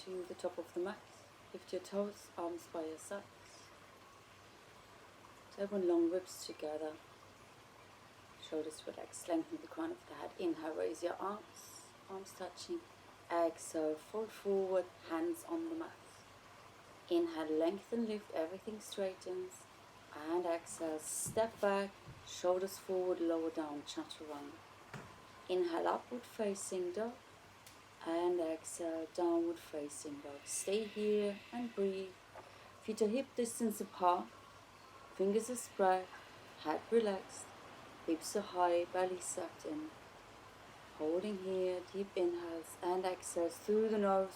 to the top of the mat. Lift your toes, arms by your sides. So open long ribs together. Shoulders relaxed, lengthen the crown of the head. Inhale, raise your arms touching. Exhale, fold forward, hands on the mat. Inhale, lengthen, lift, everything straightens. And exhale, step back, shoulders forward, lower down, chaturanga. Inhale, upward facing dog. And exhale, downward facing dog. Stay here and breathe. Feet are hip distance apart. Fingers are spread. Head relaxed. Hips are high, belly sucked in. Holding here, deep inhales and exhales through the nose.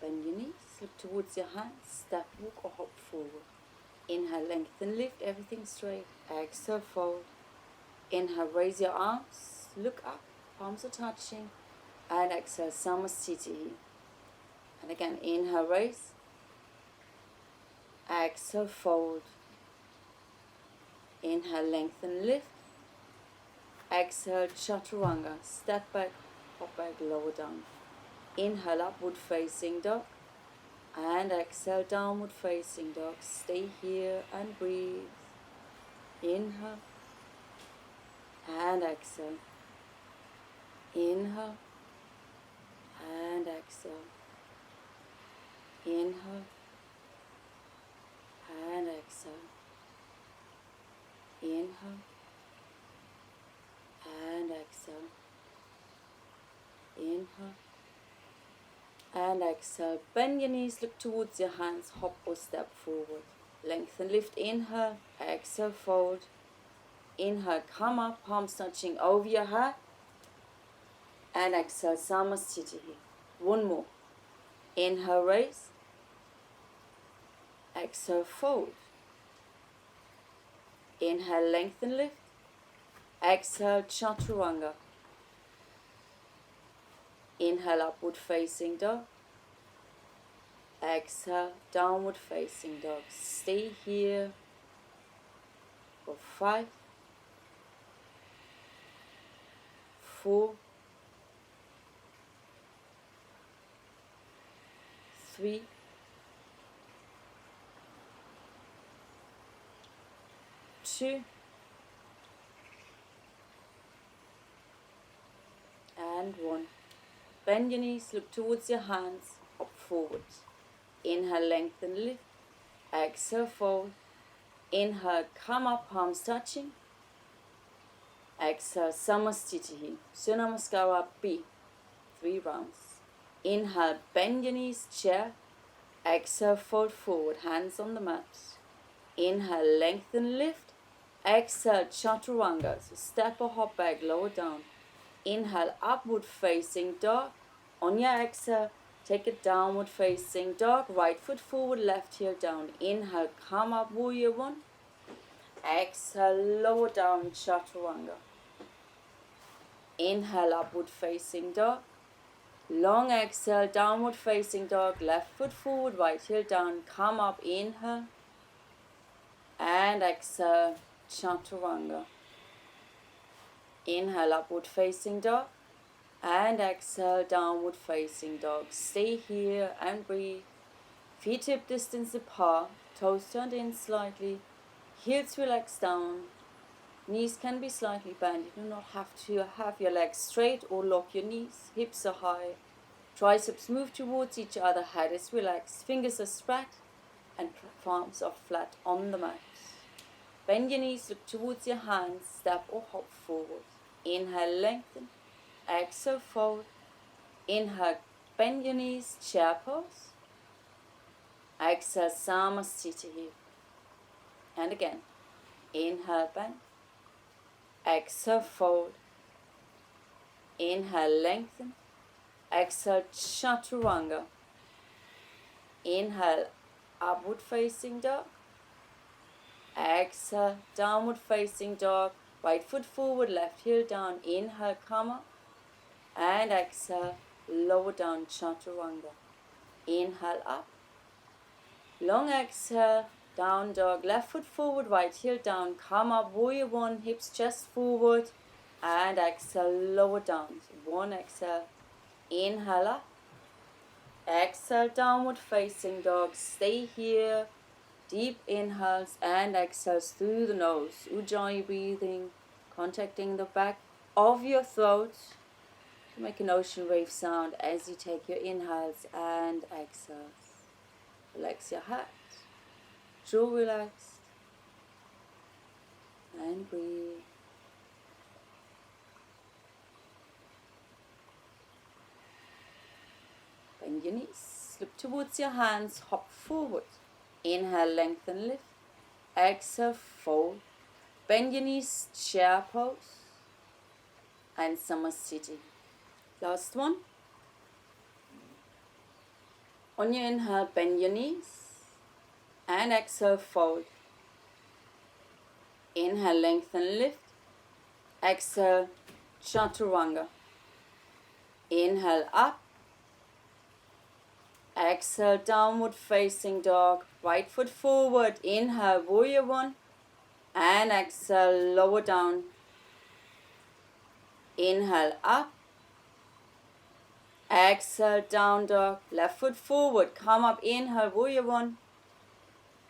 Bend your knees, look towards your hands, step, walk or hop forward. Inhale, lengthen, lift, everything straight. Exhale, fold. Inhale, raise your arms, look up, palms are touching. And exhale, Samasthiti. And again, inhale, raise. Exhale, fold. Inhale, lengthen, lift. Exhale, chaturanga. Step back, hop back, lower down. Inhale, upward facing dog. And exhale, downward facing dog. Stay here and breathe. Inhale. And exhale. Inhale. And exhale. Inhale. And exhale. Inhale. And exhale. Inhale. And exhale. Bend your knees, look towards your hands, hop or step forward. Lengthen, lift, inhale. Exhale, fold. Inhale, come up, palms touching over your head. And exhale, Samasthiti. One more. Inhale, raise. Exhale, fold. Inhale, lengthen, lift. Exhale, chaturanga. Inhale, upward facing dog. Exhale, downward facing dog. Stay here for 5, 4, 3, 2, and 1. Bend your knees, look towards your hands, hop forward. Inhale, lengthen, lift. Exhale, fold. Inhale, come up, palms touching. Exhale, Samasthiti. Surya Namaskara B. 3 rounds. Inhale, bend your knees, chair. Exhale, fold forward, hands on the mat. Inhale, lengthen, lift. Exhale, chaturanga. So step or hop back, lower down. Inhale, upward facing dog. On your exhale, take a downward facing dog. Right foot forward, left heel down. Inhale, come up, warrior 1. Exhale, lower down, chaturanga. Inhale, upward facing dog. Long exhale, downward facing dog. Left foot forward, right heel down. Come up, inhale. And exhale, chaturanga. Inhale, upward facing dog. And exhale, downward facing dog. Stay here and breathe. Feet hip distance apart. Toes turned in slightly. Heels relaxed down. Knees can be slightly bent. You do not have to have your legs straight or lock your knees. Hips are high. Triceps move towards each other. Head is relaxed. Fingers are spread. And palms are flat on the mat. Bend your knees, look towards your hands. Step or hop forward. Inhale, lengthen. Exhale, fold. Inhale, bend your knees, chair pose. Exhale, Samasthiti. And again, inhale, bend. Exhale, fold. Inhale, lengthen. Exhale, chaturanga. Inhale, upward facing dog. Exhale, downward facing dog. Right foot forward, left heel down. Inhale, come up. And exhale, lower down, chaturanga. Inhale up. Long exhale, down dog, left foot forward, right heel down, come up, warrior one, hips chest forward, and exhale, lower down. So one exhale, inhale up, exhale, downward facing dog, stay here, deep inhales and exhales through the nose, Ujjayi breathing, contacting the back of your throat to make an ocean wave sound as you take your inhales and exhales. Relax your heart, jaw relaxed, and breathe. Bend your knees, look towards your hands, hop forward. Inhale, lengthen, lift. Exhale, fold. Bend your knees, chair pose. And Samasthiti. Last one. On your inhale, bend your knees. And exhale, fold. Inhale, lengthen, lift. Exhale, Chaturanga. Inhale, up. Exhale, downward facing dog. Right foot forward. Inhale, warrior one. And exhale, lower down. Inhale, up. Exhale, down dog. Left foot forward. Come up, inhale, warrior one.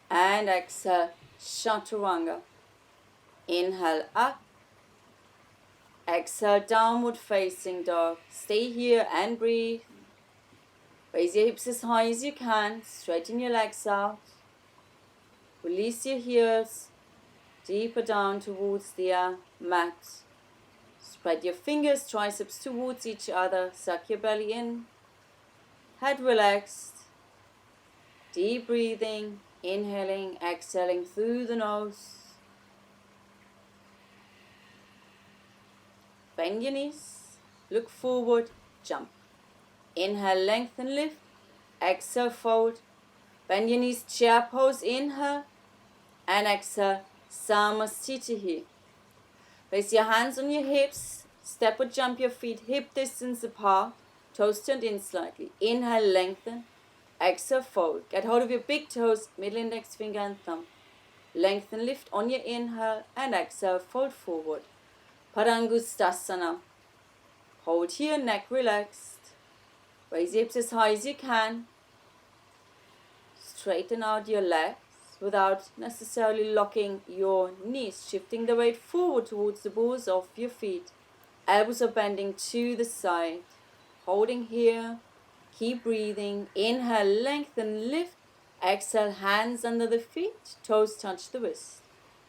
And exhale, Chaturanga. Inhale, up. Exhale, downward facing dog. Stay here and breathe. Raise your hips as high as you can. Straighten your legs out. Release your heels deeper down towards the mat. Spread your fingers, triceps towards each other. Suck your belly in. Head relaxed. Deep breathing. Inhaling, exhaling through the nose. Bend your knees. Look forward. Jump. Inhale, lengthen, lift. Exhale, fold. Bend your knees, chair pose. Inhale. And exhale, Samasthiti. Place your hands on your hips. Step or jump your feet hip distance apart. Toes turned in slightly. Inhale, lengthen. Exhale, fold. Get hold of your big toes, middle index finger and thumb. Lengthen, lift on your inhale and exhale, fold forward. Padangusthasana. Hold here, neck relaxed. Raise your hips as high as you can. Straighten out your legs without necessarily locking your knees. Shifting the weight forward towards the balls of your feet. Elbows are bending to the side. Holding here. Keep breathing. Inhale, lengthen, lift. Exhale, hands under the feet. Toes touch the wrist.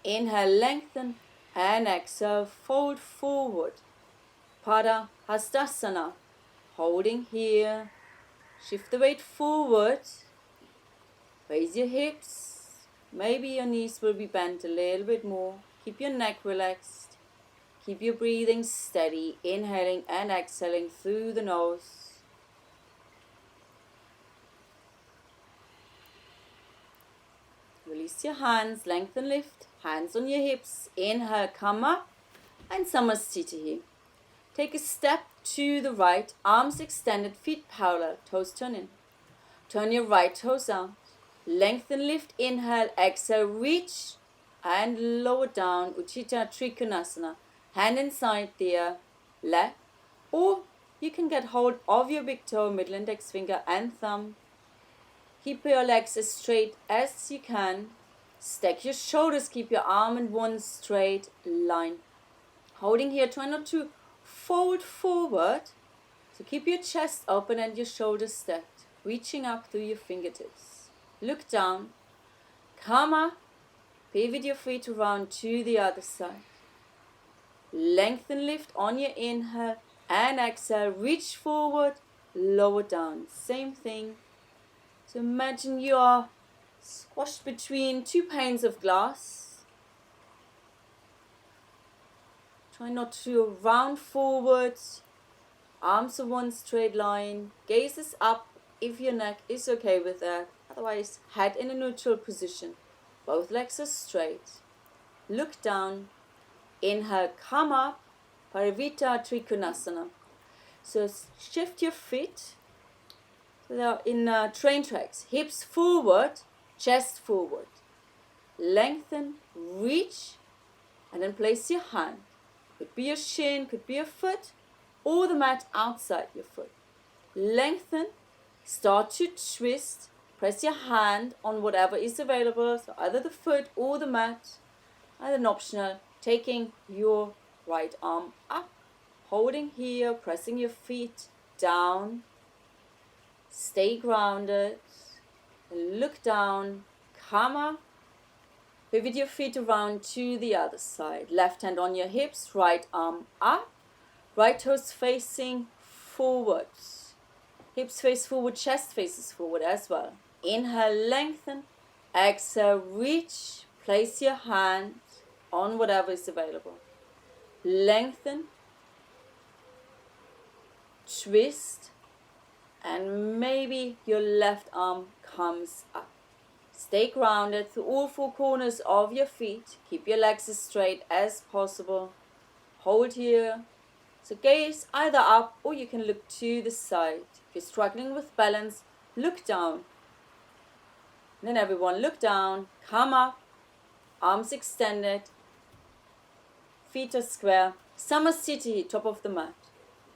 Inhale, lengthen. And exhale, fold forward. Pada Hastasana. Holding here. Shift the weight forward. Raise your hips. Maybe your knees will be bent a little bit more. Keep your neck relaxed. Keep your breathing steady. Inhaling and exhaling through the nose. Release your hands. Lengthen, lift. Hands on your hips. Inhale, come up. And Samasthiti. Take a step to the right. Arms extended, feet parallel. Toes turn in. Turn your right toes out. Lengthen, lift, inhale, exhale, reach and lower down, Utthita Trikonasana. Hand inside the leg, or you can get hold of your big toe, middle index finger and thumb. Keep your legs as straight as you can. Stack your shoulders, keep your arm in one straight line. Holding here, try not to fold forward. So keep your chest open and your shoulders stacked, reaching up through your fingertips. Look down, come up, pivot your feet around to the other side. Lengthen, lift on your inhale and exhale, reach forward, lower down. Same thing. So imagine you are squashed between two panes of glass. Try not to round forward, arms are one straight line, gaze is up if your neck is okay with that. Otherwise, head in a neutral position. Both legs are straight. Look down. Inhale, come up. Parivita Trikonasana. So shift your feet. So they are in train tracks. Hips forward, chest forward. lengthen, reach, and then place your hand. Could be your shin, could be your foot, or the mat outside your foot. Lengthen, start to twist, press your hand on whatever is available, so either the foot or the mat, and then optional, taking your right arm up, holding here, pressing your feet down, stay grounded, look down, come up, pivot your feet around to the other side, left hand on your hips, right arm up, right toes facing forwards, hips face forward, chest faces forward as well. Inhale, lengthen, exhale, reach, place your hand on whatever is available. Lengthen, twist, and maybe your left arm comes up. Stay grounded through all four corners of your feet. Keep your legs as straight as possible. Hold here. So gaze either up or you can look to the side. If you're struggling with balance, look down. And then everyone look down, come up, arms extended, feet are square. Samasthiti, top of the mat.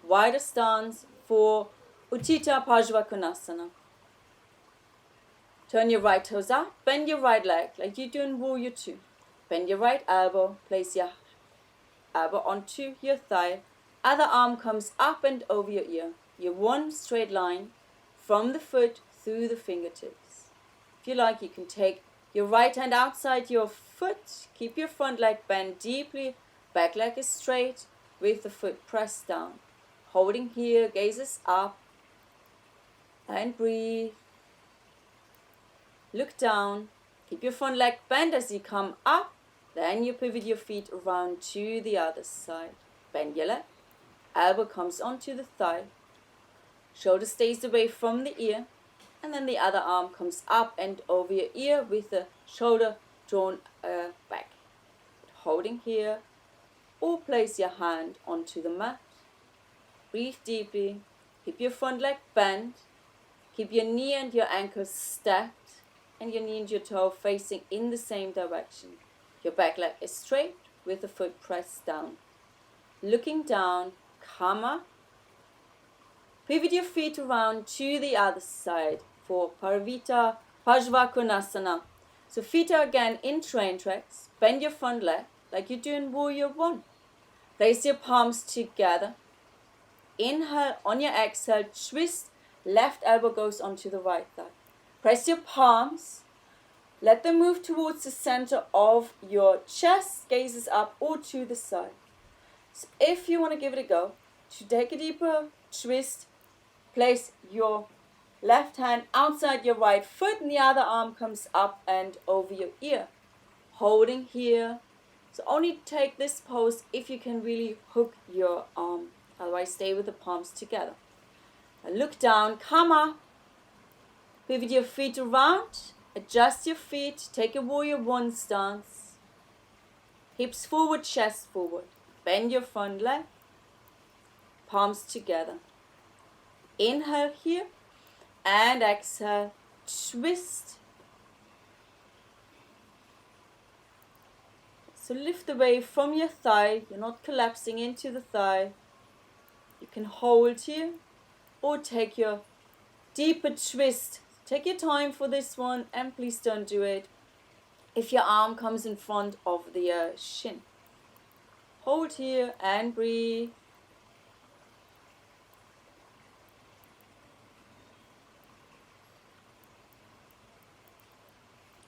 Wider stance for Utthita Parsvakonasana. Turn your right toes up, bend your right leg like you do in Warrior 2. Bend your right elbow, place your elbow onto your thigh. Other arm comes up and over your ear. Your one straight line from the foot through the fingertips. If you like, you can take your right hand outside your foot. Keep your front leg bent deeply. Back leg is straight with the foot pressed down. Holding here, gazes up. And breathe. Look down. Keep your front leg bent as you come up. Then you pivot your feet around to the other side. Bend your leg. Elbow comes onto the thigh. Shoulder stays away from the ear. And then the other arm comes up and over your ear with the shoulder drawn back. Holding here. Or place your hand onto the mat. Breathe deeply. Keep your front leg bent. Keep your knee and your ankle stacked. And your knee and your toe facing in the same direction. Your back leg is straight with the foot pressed down. Looking down, come up. Pivot your feet around to the other side for Parvita Parsvakonasana. So feet are again in train tracks. Bend your front leg like you do in Warrior 1. Place your palms together. Inhale, on your exhale, twist. Left elbow goes onto the right thigh. Press your palms. Let them move towards the center of your chest. Gazes up or to the side. So if you want to give it a go, to take a deeper twist, place your left hand outside your right foot and the other arm comes up and over your ear. Holding here. So only take this pose if you can really hook your arm. Otherwise stay with the palms together. And look down, come up. Pivot your feet around, adjust your feet, take a Warrior 1 stance. Hips forward, chest forward. Bend your front leg, palms together. Inhale here and exhale, twist. So lift away from your thigh, you're not collapsing into the thigh. You can hold here or take your deeper twist. Take your time for this one and please don't do it if your arm comes in front of the shin. Hold here and breathe.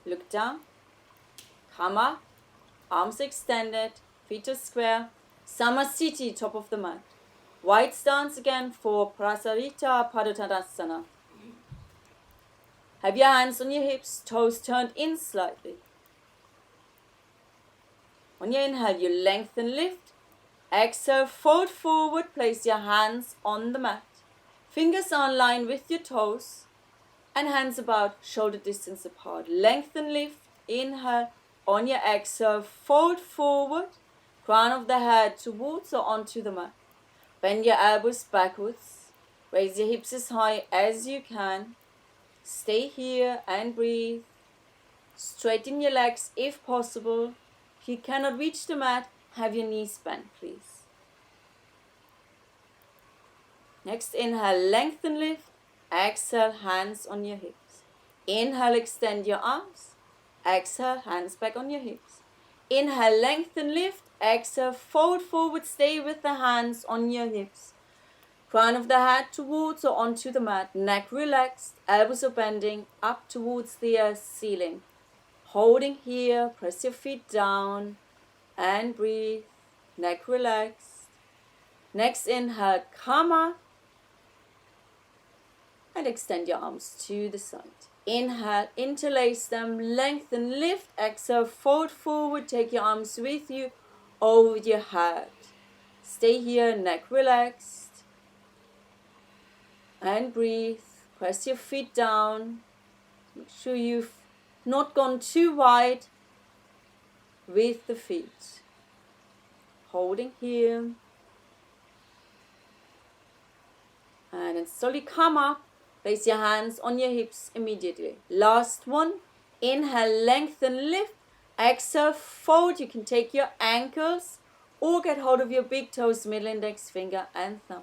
Look down. Come up. Arms extended. Feet are square. Samasthiti, top of the mat. Wide stance again for Prasarita Padottanasana. Have your hands on your hips, toes turned in slightly. On your inhale, you lengthen, lift. Exhale, fold forward, place your hands on the mat. Fingers are in line with your toes and hands about shoulder distance apart. Lengthen, lift. Inhale, on your exhale, fold forward. Crown of the head towards or onto the mat. Bend your elbows backwards. Raise your hips as high as you can. Stay here and breathe. Straighten your legs if possible. If you cannot reach the mat, have your knees bent, please. Next, inhale, lengthen, lift. Exhale, hands on your hips. Inhale, extend your arms. Exhale, hands back on your hips. Inhale, lengthen, lift. Exhale, fold forward, stay with the hands on your hips. Crown of the head towards or onto the mat. Neck relaxed, elbows are bending up towards the ceiling. Holding here, press your feet down and breathe. Neck relaxed. Next inhale, come up and extend your arms to the side. Inhale, interlace them, lengthen, lift. Exhale, fold forward, take your arms with you over your head. Stay here, neck relaxed. And breathe. Press your feet down. Make sure you've not gone too wide with the feet. Holding here. And then slowly come up. Place your hands on your hips immediately. Last one. Inhale, lengthen, lift. Exhale, fold. You can take your ankles or get hold of your big toes, middle index finger and thumb.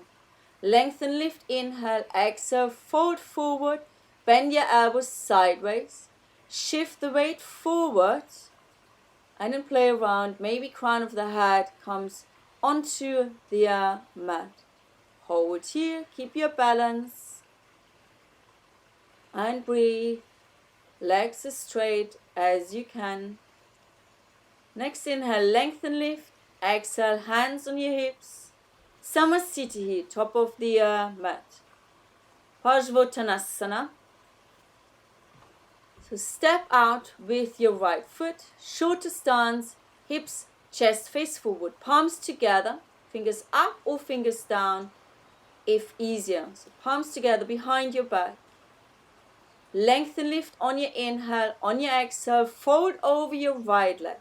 Lengthen, lift, inhale, exhale, fold forward, bend your elbows sideways, shift the weight forward, and then play around. Maybe crown of the head comes onto the mat. Hold here, keep your balance, and breathe. Legs as straight as you can. Next inhale, lengthen, lift, exhale, hands on your hips. Samasthiti here, top of the mat. Parsvottanasana. So step out with your right foot, shorter stance, hips, chest face forward, palms together, fingers up or fingers down if easier. So palms together behind your back. Lengthen, lift on your inhale, on your exhale, fold over your right leg.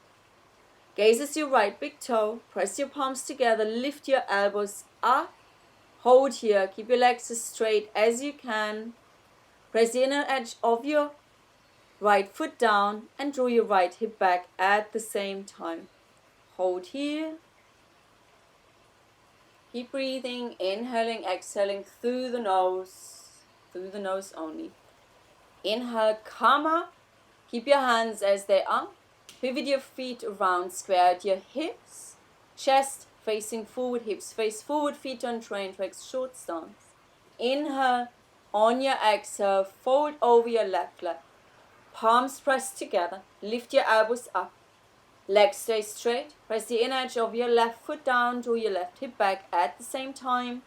Gazes your right big toe, press your palms together, lift your elbows up, hold here, keep your legs as straight as you can. Press the inner edge of your right foot down and draw your right hip back at the same time. Hold here. Keep breathing, inhaling, exhaling through the nose only. Inhale, come up, keep your hands as they are. Pivot your feet around, square out your hips, chest facing forward, hips face forward, feet on train tracks, short stance. Inhale, on your exhale, fold over your left leg. Palms pressed together, lift your elbows up. Legs stay straight, press the inner edge of your left foot down, draw your left hip back at the same time.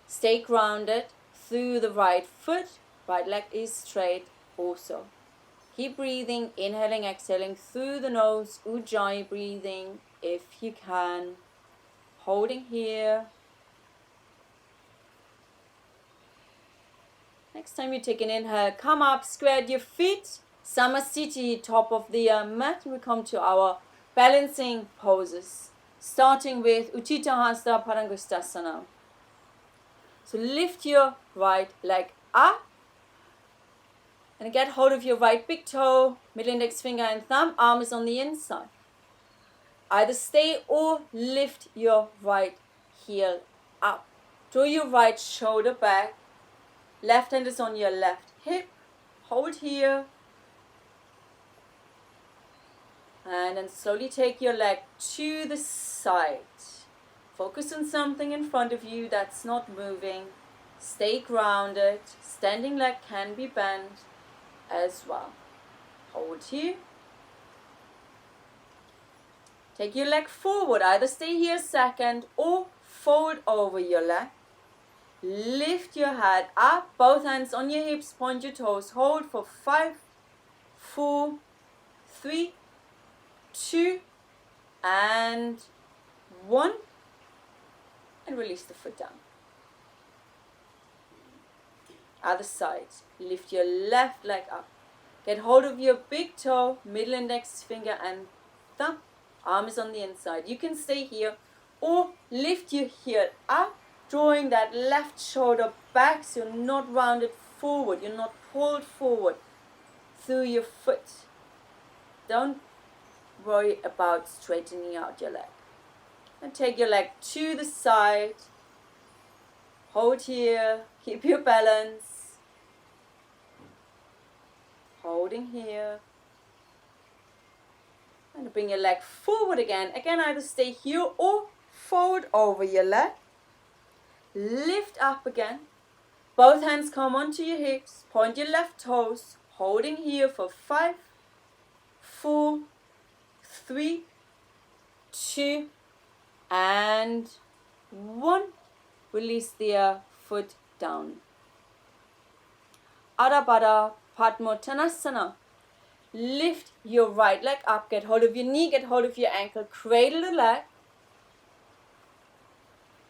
Stay grounded through the right foot, right leg is straight also. Keep breathing, inhaling, exhaling through the nose, Ujjayi breathing if you can. Holding here. Next time you take an inhale, come up, square your feet. Samasthiti, top of the mat. We come to our balancing poses, starting with Utthita Hasta Padangusthasana. So lift your right leg up. And get hold of your right big toe, middle index finger and thumb, arm is on the inside. Either stay or lift your right heel up. Draw your right shoulder back. Left hand is on your left hip. Hold here. And then slowly take your leg to the side. Focus on something in front of you that's not moving. Stay grounded. Standing leg can be bent as well. Hold here. Take your leg forward. Either stay here a second or fold over your leg. Lift your head up. Both hands on your hips. Point your toes. Hold for 5, 4, 3, 2, and 1. And release the foot down. Other side. Lift your left leg up. Get hold of your big toe, middle index finger and thumb. Arm is on the inside. You can stay here or lift your heel up, drawing that left shoulder back so you're not rounded forward. You're not pulled forward through your foot. Don't worry about straightening out your leg. And take your leg to the side. Hold here. Keep your balance. Holding here. And bring your leg forward again. Again, either stay here or fold over your leg. Lift up again. Both hands come onto your hips. Point your left toes. Holding here for 5, 4, 3, 2, and 1. Release the foot down. Adho Baddha Padmottanasana. Lift your right leg up. Get hold of your knee. Get hold of your ankle. Cradle the leg.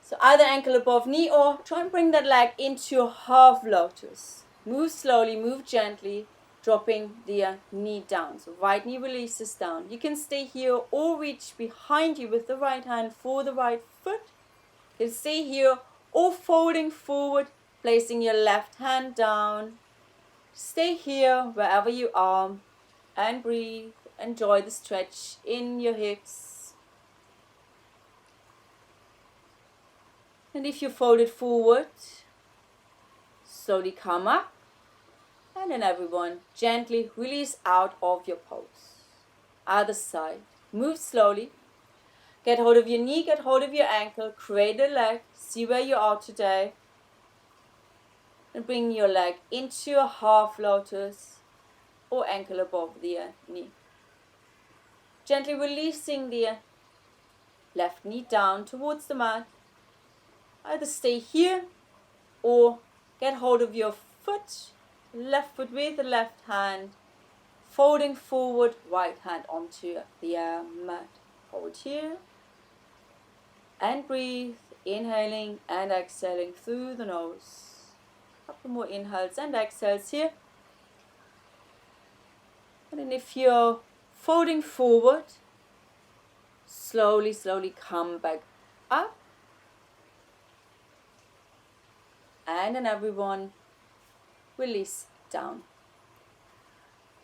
So either ankle above knee, or try and bring that leg into a half lotus. Move slowly, move gently, dropping the knee down. So right knee releases down. You can stay here or reach behind you with the right hand for the right foot. You can stay here or folding forward, placing your left hand down. Stay here wherever you are and breathe. Enjoy the stretch in your hips. And if you fold it forward, slowly come up. And then everyone, gently release out of your pose. Other side. Move slowly. Get hold of your knee, get hold of your ankle, cradle the leg. See where you are today. And bring your leg into a half lotus or ankle above the knee. Gently releasing the left knee down towards the mat. Either stay here or get hold of your foot, left foot with the left hand, folding forward, right hand onto the mat. Hold here and breathe, inhaling and exhaling through the nose. A couple more inhales and exhales here. And then if you're folding forward, slowly, slowly come back up. And then everyone, release down.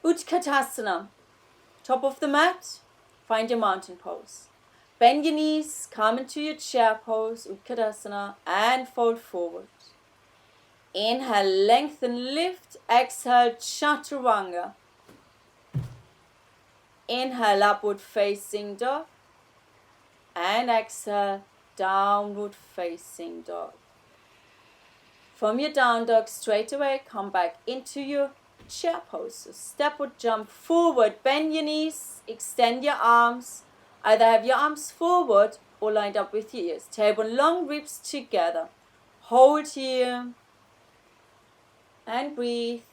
Utkatasana. Top of the mat, find your mountain pose. Bend your knees, come into your chair pose, Utkatasana, and fold forward. Inhale, lengthen, lift. Exhale, Chaturanga. Inhale, upward facing dog. And exhale, downward facing dog. From your down dog, straight away, come back into your chair pose. So step or jump forward, bend your knees, extend your arms. Either have your arms forward or lined up with your ears. Tailbone, long ribs together. Hold here and breathe.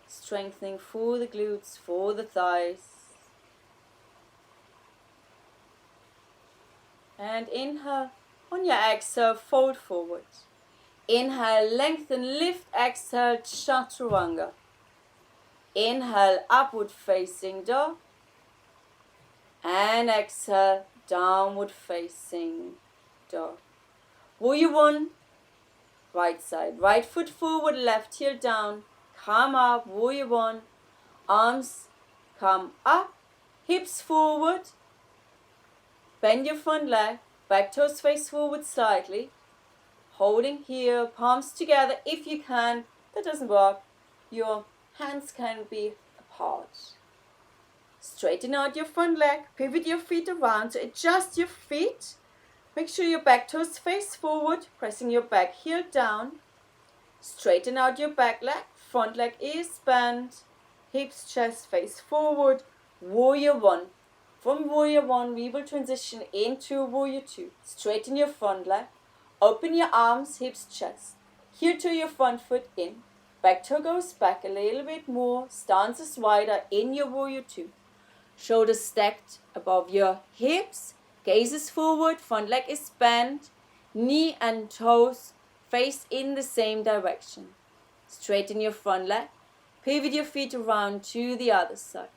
Strengthening for the glutes, for the thighs. And inhale. On your exhale, fold forward. Inhale, lengthen, lift. Exhale, Chaturanga. Inhale, upward facing dog. And exhale, downward facing dog. Warrior one, right side. Right foot forward, left heel down. Come up, warrior one. Arms come up, hips forward. Bend your front leg. Back toes face forward slightly. Holding here, palms together if you can. That doesn't work. Your hands can be apart. Straighten out your front leg. Pivot your feet around. So adjust your feet. Make sure your back toes face forward. Pressing your back heel down. Straighten out your back leg. Front leg is bent. Hips, chest face forward. Warrior one. From warrior one, we will transition into warrior two. Straighten your front leg. Open your arms, hips, chest. Heel to your front foot in. Back toe goes back a little bit more. Stance is wider in your warrior two. Shoulders stacked above your hips. Gaze is forward. Front leg is bent. Knee and toes face in the same direction. Straighten your front leg. Pivot your feet around to the other side.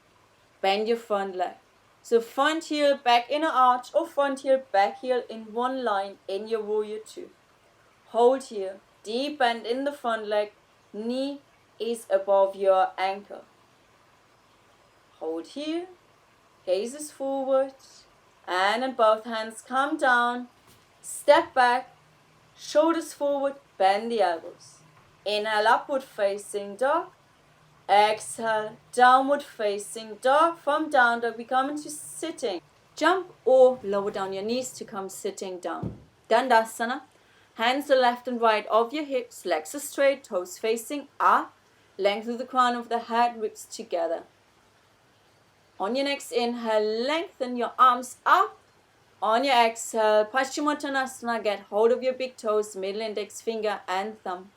Bend your front leg. So front heel, back inner arch, or front heel, back heel in one line in your warrior two. Hold here. Deep bend in the front leg. Knee is above your ankle. Hold here, gazes forward, and then both hands come down, step back, shoulders forward, bend the elbows. Inhale, upward facing dog. Exhale, downward facing dog. From down dog, we come into sitting. Jump or lower down your knees to come sitting down. Dandasana. Hands to left and right of your hips, legs are straight, toes facing up. Length of the crown of the head, ribs together. On your next inhale, lengthen your arms up. On your exhale, Paschimottanasana, get hold of your big toes, middle index finger and thumb.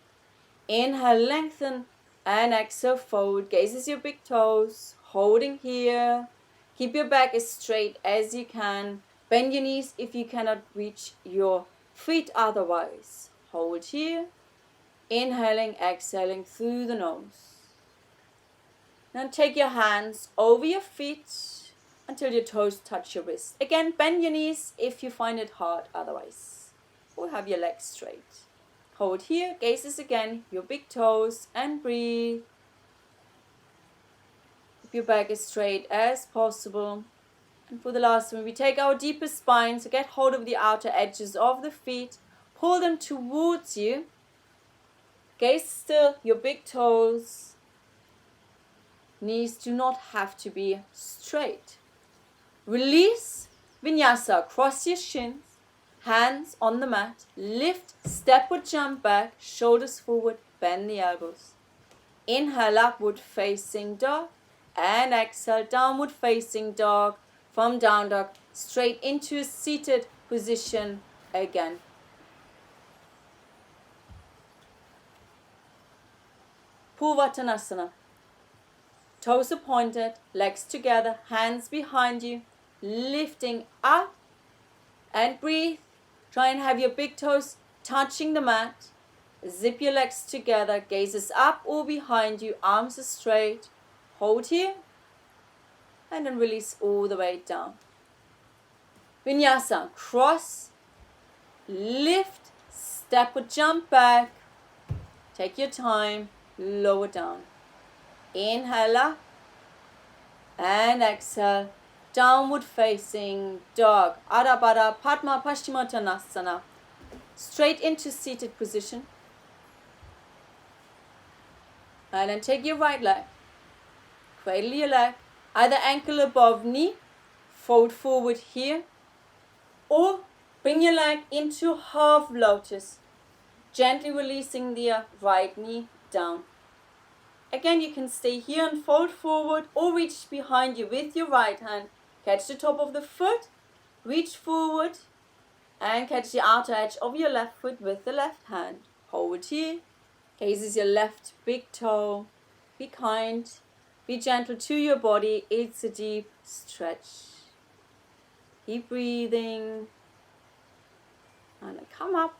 Inhale, lengthen, and exhale, fold. Gazes your big toes, holding here. Keep your back as straight as you can. Bend your knees if you cannot reach your feet otherwise. Hold here. Inhaling, exhaling through the nose. Now take your hands over your feet until your toes touch your wrist. Again, bend your knees if you find it hard otherwise. Or have your legs straight. Hold here, gazes again, your big toes, and breathe. Keep your back as straight as possible. And for the last one, we take our deepest spine, so get hold of the outer edges of the feet. Pull them towards you. Gaze still, your big toes. Knees do not have to be straight. Release, vinyasa, cross your shins. Hands on the mat, lift, step or jump back, shoulders forward, bend the elbows. Inhale, upward facing dog, and exhale, downward facing dog. From down dog, straight into a seated position again. Purvattanasana. Toes are pointed, legs together, hands behind you, lifting up, and breathe. Try and have your big toes touching the mat. Zip your legs together, gazes up or behind you, arms are straight. Hold here. And then release all the way down. Vinyasa, cross, lift, step or jump back. Take your time, lower down. Inhale up. And exhale. Downward facing dog. Adha Baddha Padma Paschimottanasana. Straight into seated position. And then take your right leg. Cradle your leg. Either ankle above knee. Fold forward here. Or bring your leg into half lotus. Gently releasing the right knee down. Again, you can stay here and fold forward or reach behind you with your right hand. Catch the top of the foot, reach forward, and catch the outer edge of your left foot with the left hand. Hold here. Gazes your left big toe. Be kind. Be gentle to your body. It's a deep stretch. Keep breathing. And come up.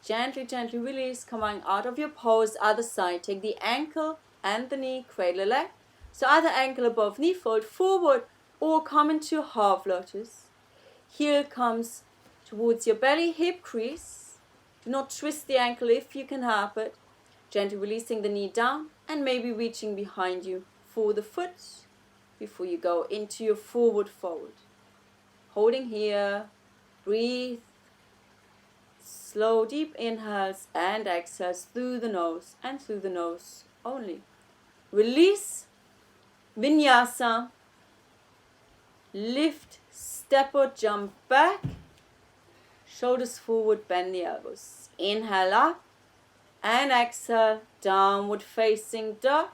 Gently, gently release. Coming out of your pose. Other side. Take the ankle and the knee. Cradle the leg. So either ankle above knee. Fold forward. Or come into half lotus. Heel comes towards your belly, hip crease. Do not twist the ankle if you can help it. Gently releasing the knee down and maybe reaching behind you for the foot before you go into your forward fold. Holding here, breathe. Slow, deep inhales and exhales through the nose and through the nose only. Release, vinyasa. Lift, step or jump back. Shoulders forward, bend the elbows. Inhale up and exhale, downward facing dog.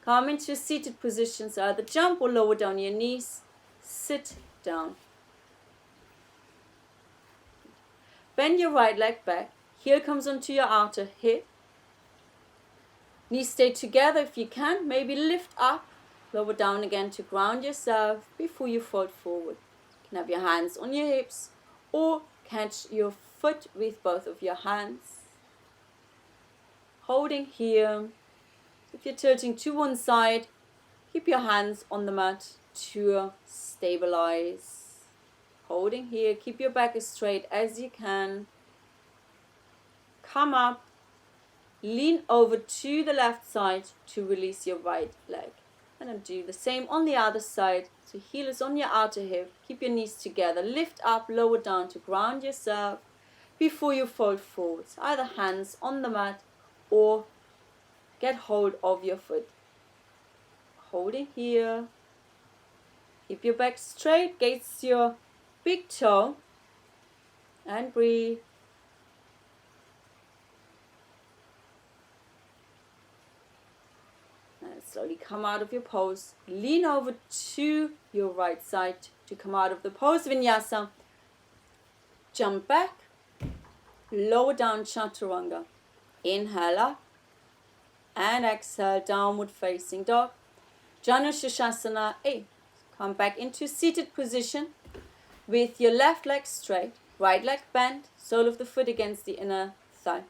Come into a seated position, so either jump or lower down your knees. Sit down. Bend your right leg back. Heel comes onto your outer hip. Knees stay together if you can. Maybe lift up. Lower down again to ground yourself before you fold forward. You can have your hands on your hips or catch your foot with both of your hands. Holding here. If you're tilting to one side, keep your hands on the mat to stabilize. Holding here. Keep your back as straight as you can. Come up. Lean over to the left side to release your right leg. And then do the same on the other side. So heel is on your outer hip. Keep your knees together. Lift up, lower down to ground yourself before you fold forwards. Either hands on the mat or get hold of your foot. Holding here. Keep your back straight. Gaze your big toe. And breathe. And slowly come out of your pose. Lean over to your right side to come out of the pose. Vinyasa. Jump back. Lower down chaturanga. Inhale up. And exhale, downward facing dog. Janu Shirshasana 8. Come back into seated position with your left leg straight, right leg bent, sole of the foot against the inner thigh.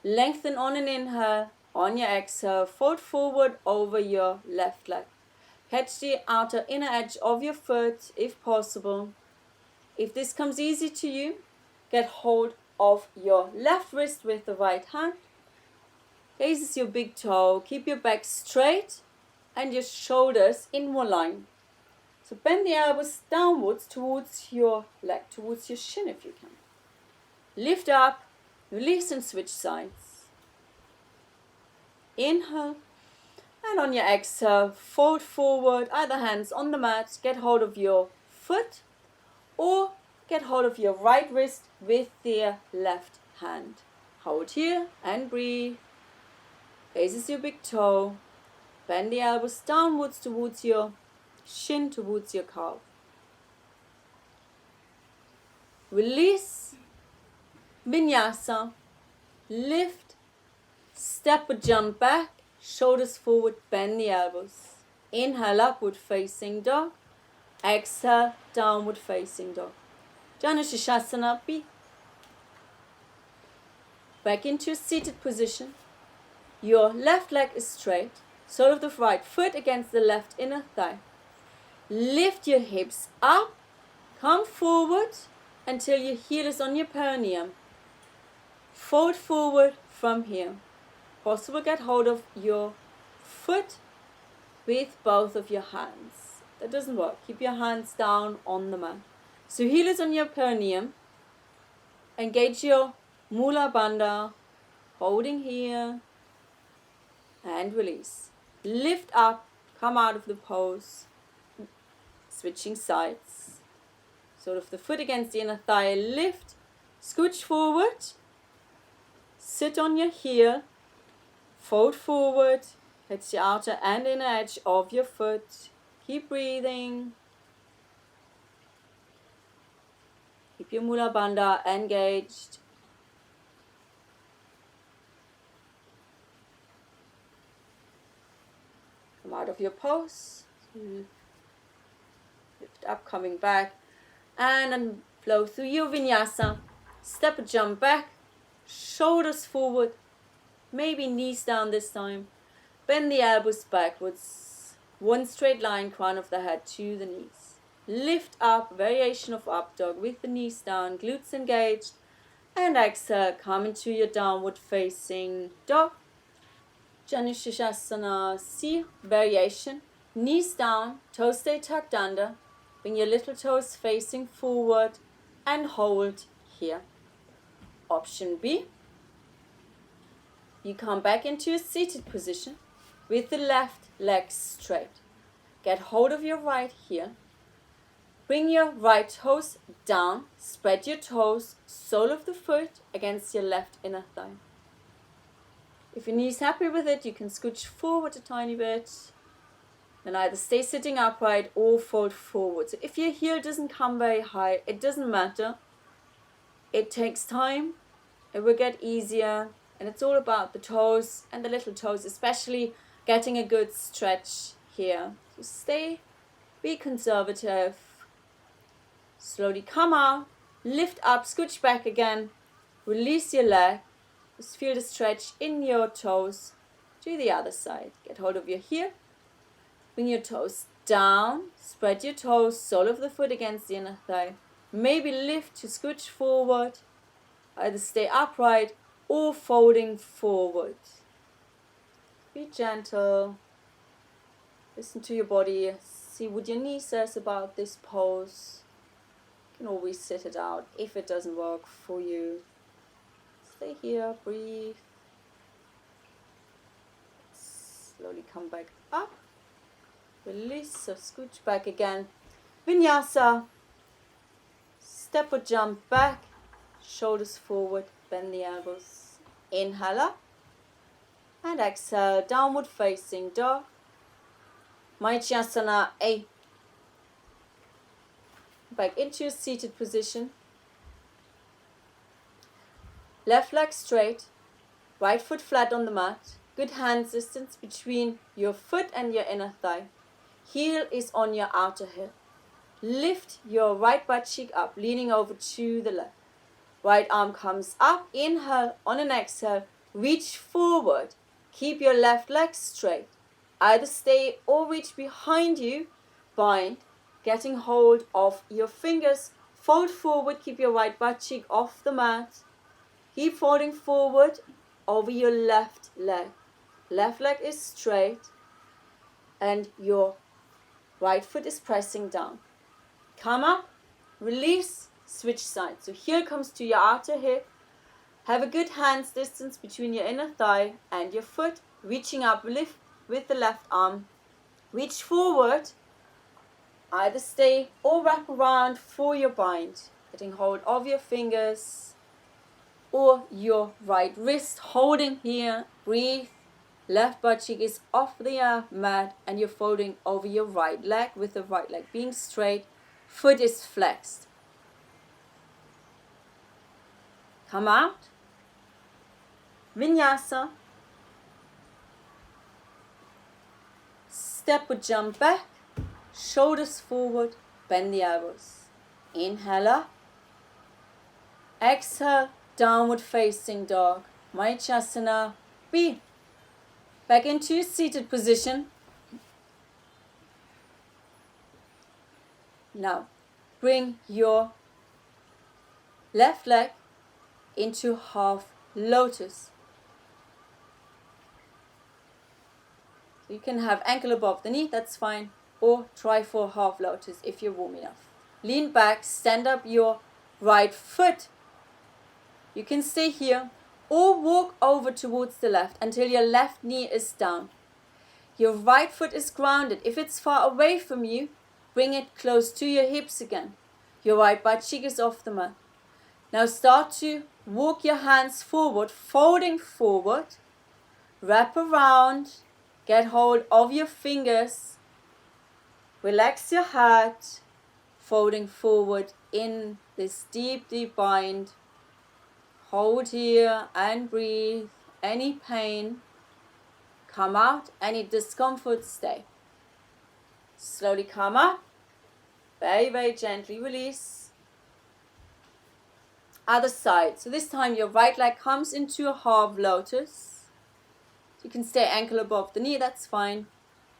Lengthen on an inhale, on your exhale, fold forward over your left leg. Catch the outer inner edge of your foot if possible. If this comes easy to you, get hold of your left wrist with the right hand. Gazes your big toe, keep your back straight and your shoulders in one line. So bend the elbows downwards towards your leg, towards your shin if you can. Lift up, release and switch sides. Inhale, and on your exhale, fold forward, either hands on the mat, get hold of your foot or get hold of your right wrist with the left hand. Hold here and breathe. Raises your big toe. Bend the elbows downwards towards your shin, towards your calf. Release. Vinyasa. Lift. Step or jump back. Shoulders forward. Bend the elbows. Inhale, upward facing dog. Exhale, downward facing dog. Janu Shirshasana B. Back into seated position. Your left leg is straight, sole of the right foot against the left inner thigh. Lift your hips up, come forward until your heel is on your perineum. Fold forward from here. Possible, get hold of your foot with both of your hands. That doesn't work. Keep your hands down on the mat. So heel is on your perineum. Engage your Mula Bandha, holding here. And release. Lift up, come out of the pose. Switching sides. Sole of the foot against the inner thigh. Lift, scooch forward. Sit on your heel. Fold forward. Catch the outer and inner edge of your foot. Keep breathing. Keep your Mula Bandha engaged. Come out of your pose. Lift up, coming back. And then flow through your vinyasa. Step or jump back. Shoulders forward. Maybe knees down this time. Bend the elbows backwards. One straight line, crown of the head to the knees. Lift up, variation of up dog with the knees down, glutes engaged. And exhale, come into your downward facing dog. Janu Shirshasana C, variation. Knees down, toes stay tucked under. Bring your little toes facing forward and hold here. Option B. You come back into a seated position with the left leg straight. Get hold of your right heel. Bring your right toes down. Spread your toes, sole of the foot against your left inner thigh. If your knee is happy with it, you can scooch forward a tiny bit. Then either stay sitting upright or fold forward. So if your heel doesn't come very high, it doesn't matter. It takes time. It will get easier. And it's all about the toes and the little toes, especially getting a good stretch here. So be conservative. Slowly come out, lift up, scooch back again. Release your leg. Just feel the stretch in your toes. To the other side. Get hold of your heel. Bring your toes down. Spread your toes, sole of the foot against the inner thigh. Maybe lift to scooch forward. Either stay upright or folding forward. Be gentle. Listen to your body. See what your knee says about this pose. You can always sit it out if it doesn't work for you. Stay here, breathe. Slowly come back up. Release, so scooch back again. Vinyasa. Step or jump back. Shoulders forward, bend the elbows. Inhale up. And exhale, downward facing dog. Maitsyasana A. Back into your seated position. Left leg straight. Right foot flat on the mat. Good hand distance between your foot and your inner thigh. Heel is on your outer hip. Lift your right butt cheek up, leaning over to the left. Right arm comes up. Inhale. On an exhale, reach forward. Keep your left leg straight. Either stay or reach behind you. Bind. Getting hold of your fingers. Fold forward. Keep your right butt cheek off the mat. Keep folding forward over your left leg. Left leg is straight. And your right foot is pressing down. Come up. Release. Switch sides. So heel comes to your outer hip. Have a good hands distance between your inner thigh and your foot. Reaching up, lift with the left arm. Reach forward. Either stay or wrap around for your bind. Getting hold of your fingers or your right wrist. Holding here. Breathe. Left butt cheek is off the mat and you're folding over your right leg with the right leg being straight. Foot is flexed. Come out. Vinyasa. Step or jump back. Shoulders forward. Bend the elbows. Inhale up. Exhale. Downward facing dog. Maitsyasana B. Back into your seated position. Now, bring your left leg into half lotus. So you can have ankle above the knee, that's fine. Or try for half lotus if you're warm enough. Lean back, stand up your right foot. You can stay here or walk over towards the left until your left knee is down. Your right foot is grounded. If it's far away from you, bring it close to your hips again. Your right butt cheek is off the mat. Now start to walk your hands forward, folding forward. Wrap around. Get hold of your fingers. Relax your head. Folding forward in this deep, deep bind. Hold here and breathe. Any pain, come out. Any discomfort, stay. Slowly come up. Very, very gently release. Other side. So this time your right leg comes into a half lotus. You can stay ankle above the knee, that's fine.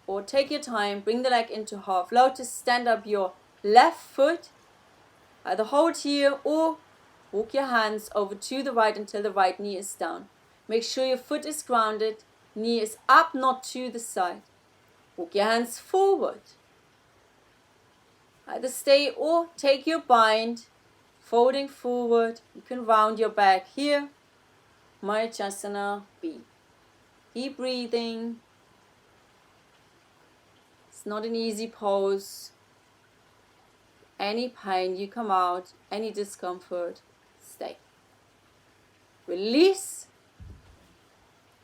Or take your time, bring the leg into half lotus. Stand up your left foot. Either hold here or walk your hands over to the right until the right knee is down. Make sure your foot is grounded. Knee is up, not to the side. Walk your hands forward. Either stay or take your bind. Folding forward. You can round your back here. Maitsyasana B. Keep breathing. It's not an easy pose. Any pain, you come out. Any discomfort, stay. Release.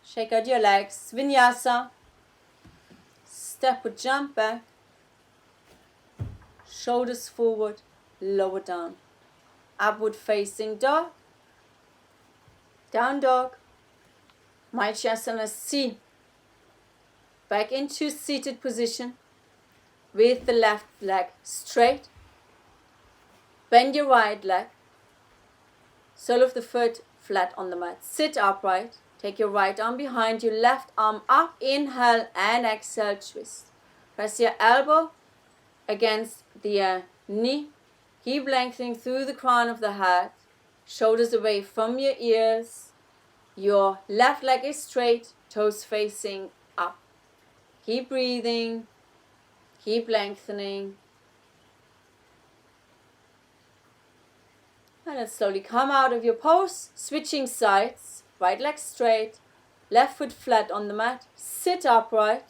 Shake out your legs. Vinyasa. Step or jump back. Shoulders forward, lower down. Upward facing dog. Down dog. Maitsyasana C. Back into seated position with the left leg straight. Bend your right leg. Sole of the foot flat on the mat. Sit upright. Take your right arm behind you, left arm up. Inhale and exhale, twist. Press your elbow against the knee. Keep lengthening through the crown of the head. Shoulders away from your ears. Your left leg is straight, toes facing up. Keep breathing. Keep lengthening. And then slowly come out of your pose, switching sides. Right leg straight, left foot flat on the mat. Sit upright.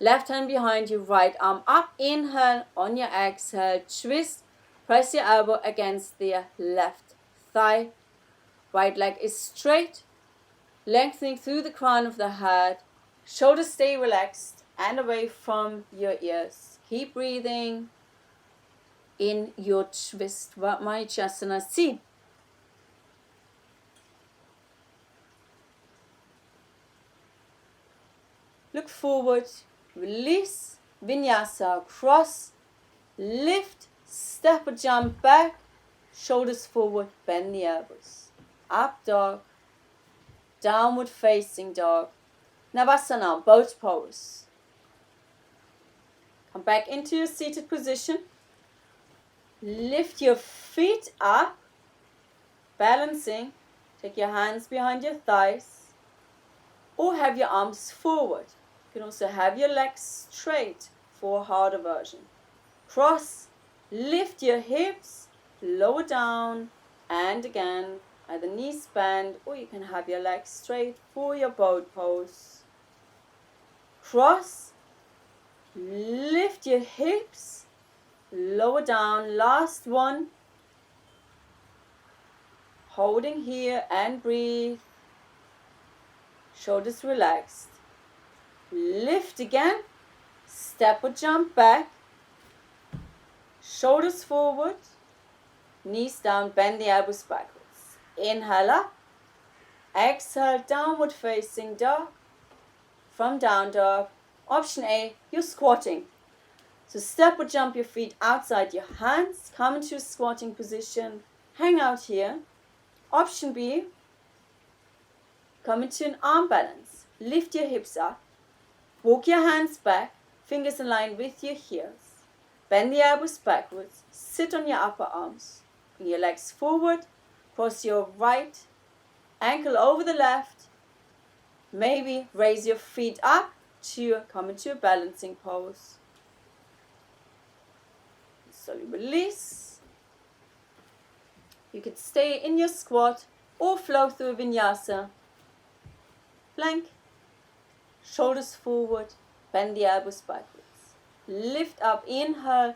Left hand behind you, right arm up. Inhale, on your exhale, twist. Press your elbow against the left thigh. Right leg is straight, lengthening through the crown of the head. Shoulders stay relaxed and away from your ears. Keep breathing in your twist. Varmajasana C. Look forward, release, vinyasa, cross, lift, step or jump back, shoulders forward, bend the elbows. Up dog, downward facing dog. Navasana, boat pose. Come back into your seated position. Lift your feet up, balancing. Take your hands behind your thighs or have your arms forward. You can also have your legs straight for a harder version. Cross, lift your hips, lower down, and again, either knees bend or you can have your legs straight for your boat pose. Cross, lift your hips, lower down, last one. Holding here and breathe. Shoulders relaxed. Lift again. Step or jump back. Shoulders forward. Knees down. Bend the elbows backwards. Inhale up. Exhale, downward facing dog. From down dog. Option A, you're squatting. So step or jump your feet outside your hands. Come into a squatting position. Hang out here. Option B, come into an arm balance. Lift your hips up. Walk your hands back. Fingers in line with your heels. Bend the elbows backwards. Sit on your upper arms. Bring your legs forward. Cross your right ankle over the left. Maybe raise your feet up to come into a balancing pose. Slowly release. You could stay in your squat or flow through a vinyasa. Plank. Shoulders forward. Bend the elbows backwards. Lift up, inhale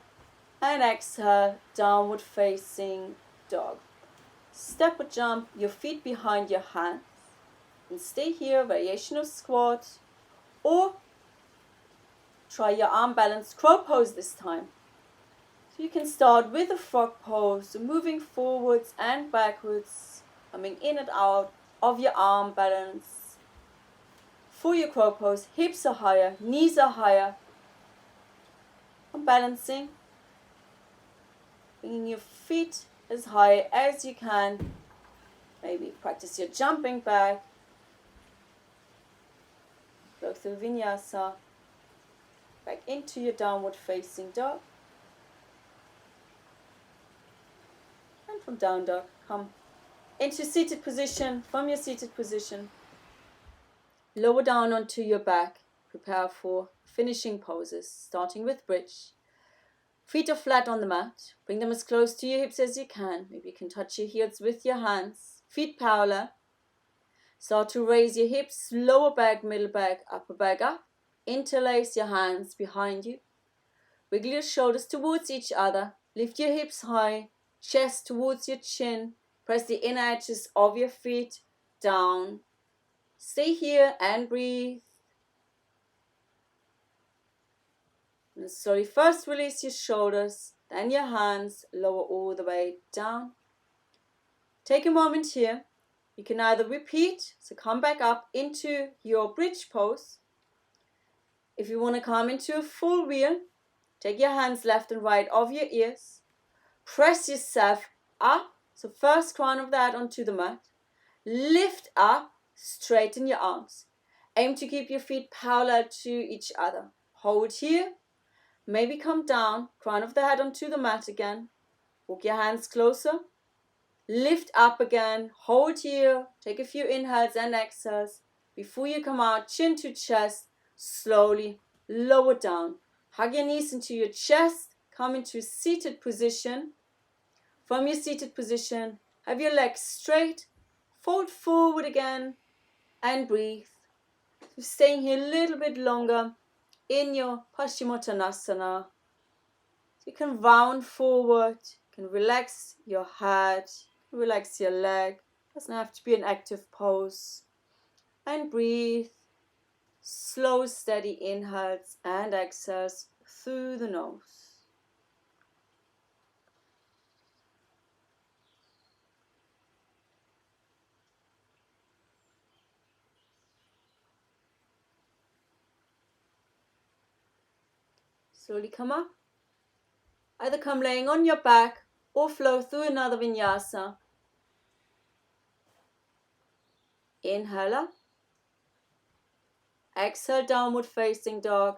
and exhale, downward facing dog. Step or jump, your feet behind your hands. And stay here, variation of squat. Or try your arm balance, crow pose this time. So you can start with a frog pose, so moving forwards and backwards, coming in and out of your arm balance. For your crow pose, hips are higher, knees are higher. I'm balancing, bringing your feet as high as you can. Maybe practice your jumping back. Go through vinyasa, back into your downward facing dog. And from down dog, come into seated position. From your seated position, lower down onto your back. Prepare for finishing poses, starting with bridge. Feet are flat on the mat. Bring them as close to your hips as you can. Maybe you can touch your heels with your hands. Feet parallel. Start to raise your hips, lower back, middle back, upper back up. Interlace your hands behind you. Wiggle your shoulders towards each other. Lift your hips high. Chest towards your chin. Press the inner edges of your feet down. Stay here and breathe. And slowly first release your shoulders, then your hands, lower all the way down. Take a moment here. You can either repeat, so come back up into your bridge pose. If you want to come into a full wheel, take your hands left and right over your ears. Press yourself up, so first crown of that onto the mat. Lift up, straighten your arms. Aim to keep your feet parallel to each other. Hold here. Maybe come down, crown of the head onto the mat again. Walk your hands closer. Lift up again. Hold here. Take a few inhales and exhales. Before you come out, chin to chest. Slowly lower down. Hug your knees into your chest. Come into seated position. From your seated position, have your legs straight. Fold forward again and breathe. So staying here a little bit longer in your Paschimottanasana. You can round forward, you can relax your head, relax your leg. Doesn't have to be an active pose. And breathe. Slow, steady inhales and exhales through the nose. Slowly come up. Either come laying on your back or flow through another vinyasa. Inhale up. Exhale, downward facing dog.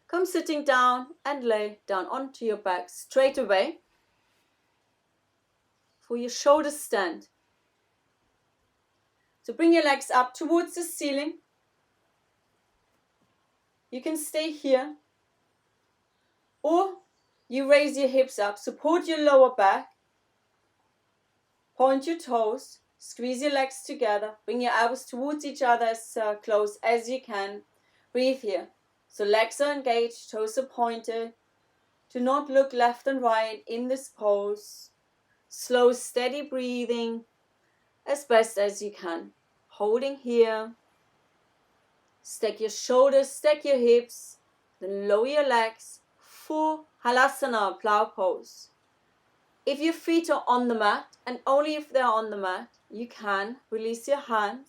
Come sitting down and lay down onto your back straight away for your shoulders stand. So bring your legs up towards the ceiling. You can stay here or you raise your hips up, support your lower back, point your toes, squeeze your legs together, bring your elbows towards each other as close as you can. Breathe here. So legs are engaged, toes are pointed. Do not look left and right in this pose. Slow, steady breathing as best as you can. Holding here. Stack your shoulders, stack your hips, then lower your legs for Halasana, plow pose. If your feet are on the mat, and only if they're on the mat, you can release your hands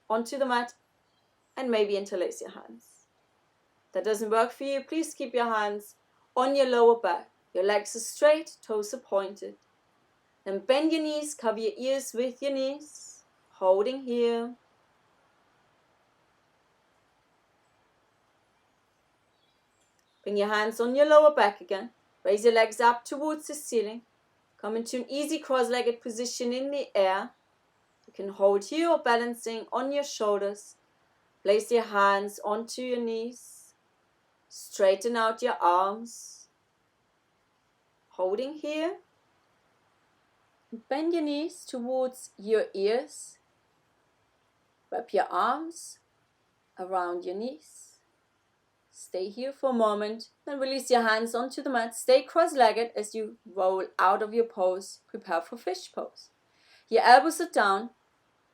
onto the mat and maybe interlace your hands. If that doesn't work for you, please keep your hands on your lower back. Your legs are straight, toes are pointed. Then bend your knees, cover your ears with your knees, holding here. Bring your hands on your lower back again. Raise your legs up towards the ceiling. Come into an easy cross-legged position in the air. You can hold here or balancing on your shoulders. Place your hands onto your knees. Straighten out your arms. Holding here. Bend your knees towards your ears. Wrap your arms around your knees. Stay here for a moment, then release your hands onto the mat. Stay cross-legged as you roll out of your pose. Prepare for fish pose. Your elbows are down,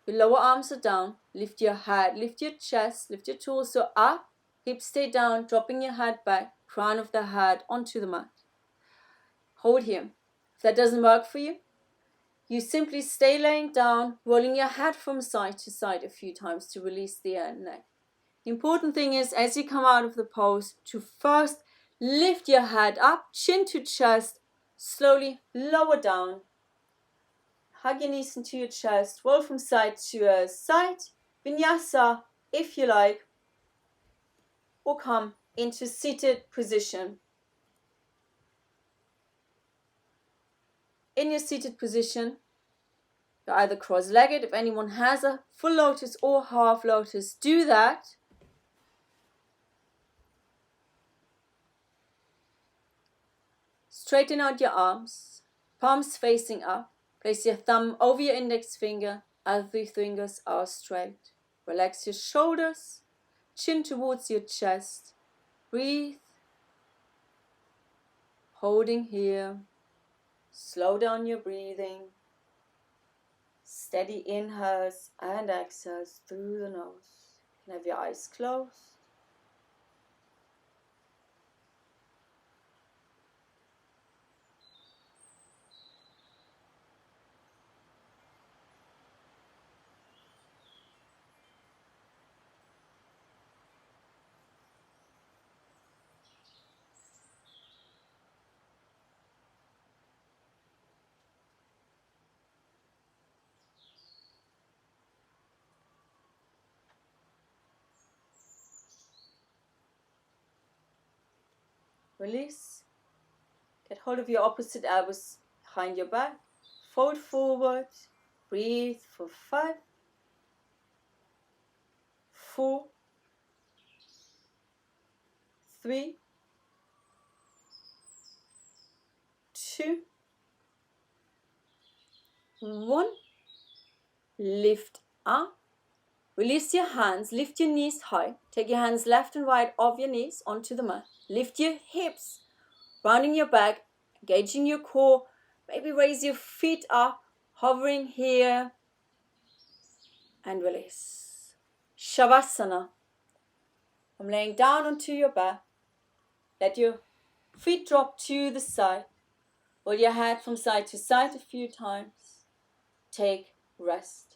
your lower arms are down. Lift your head, lift your chest, lift your torso up. Hips stay down, dropping your head back, crown of the head onto the mat. Hold here. If that doesn't work for you, you simply stay laying down, rolling your head from side to side a few times to release the neck. The important thing is, as you come out of the pose, to first lift your head up, chin to chest, slowly lower down. Hug your knees into your chest, roll from side to side, vinyasa if you like, or come into seated position. In your seated position, you're either cross-legged. If anyone has a full lotus or half lotus, do that. Straighten out your arms, palms facing up. Place your thumb over your index finger, other three fingers are straight. Relax your shoulders, chin towards your chest. Breathe. Holding here. Slow down your breathing. Steady inhales and exhales through the nose. You can have your eyes closed. Release. Get hold of your opposite elbows behind your back. Fold forward. Breathe for 5, 4, 3, 2, 1. Lift up. Release your hands. Lift your knees high. Take your hands left and right off your knees onto the mat. Lift your hips, rounding your back, engaging your core. Maybe raise your feet up, hovering here. And release. Shavasana. I'm laying down onto your back. Let your feet drop to the side. Roll your head from side to side a few times. Take rest.